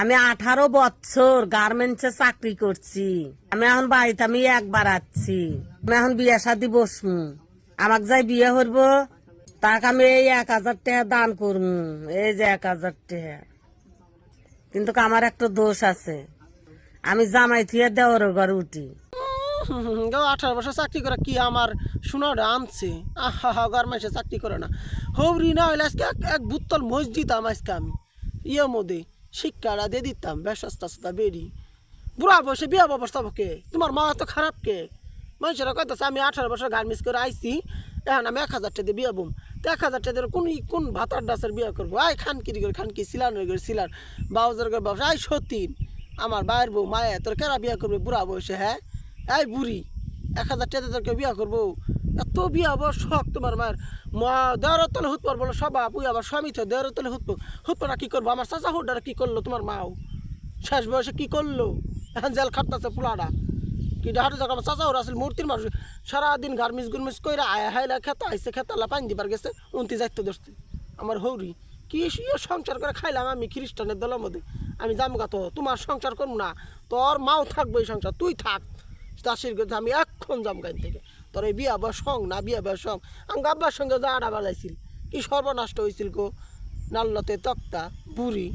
আমি 18 বছর গার্মেন্টসে চাকরি করছি। আমি এখন বাড়িতে আমি একবার আছি। আমি এখন বিয়ে শাদী বসবো, আমাকে যাই বিয়ে করবো তাকে আমি এই 1000 টাকা দান করবো। এই যে 1000 টাকা, কিন্তু আমার একটা দোষ আছে, আমি জামাই থিয়ে দেওয়ার ঘরে উঠি। 18 বছর চাকরি করে কি আমার সোনাটা আনছে? আহা গার্মেন্টসে চাকরি করে না হবরি না হইলে আজকে এক বুত্তল মহিষ দিতাম। আজকে আমি মধ্যে শিক্ষাটা দিয়ে দিতাম ব্যস্তা বেরি বুড়া বসে বিয়া অবস্থা কে? তোমার মা তো খারাপ কে? মানুষেরা কইতেছে আমি 18 বছর গার্মেন্টস করে আইছি, এখন আমি 1000 টাকা দিয়ে বিয়া বম। তো 1000 টাকা দিয়ে কোন ভাতার ডাসের বিয়া করবো? আই খানকিরি করে খানকি, সিলানের করে সিলার, বাউজার করে বাউজ। আই সতীন আমার বাইর বউ মায়া তোর কেরা বিয়া করবে বুড়া বয়সে? হ্যাঁ এই বুড়ি 1000 টাকা তোর বিয়া করবো? এত বিয়া আবার শখ তোমার মায়ের? মা দেওয়ার তলে হুত পারবো সবা পুই আবার স্বামী তো দেওয়ার তলে হুতপো না কি করবো? আমার চাচা হুডারা কি করলো তোমার মাও শেষ বয়সে কি করলো? এখন জেল খাটতেছে পোলাটা কি ডাহাতে যাক। আমার চাচা ওরা আসলে মূর্তির মানুষ, সারাদিন গার্মিস করে আয়া হাইলা খেতা আইসে খেতালা পানি দিবার গেছে, উন্তি যাইতে ধরছে আমার হৌরি। কি সংসার করে খাইলাম আমি খ্রিস্টানের দলের মধ্যে? আমি যামগা তো তোমার সংসার করবো না, তোর মাও থাকবো এই সংসার, তুই থাক। চাষির কথা আমি এখন যাম গান থেকে। তোর এই বিয়া বয়স সং না বিয়া বয়স সং? আমি গাব্বার সঙ্গে যা আড়া বেলাইছিল, কি সর্বনাষ্ট হয়েছিল গো নাল্লতে তক্তা বুড়ি।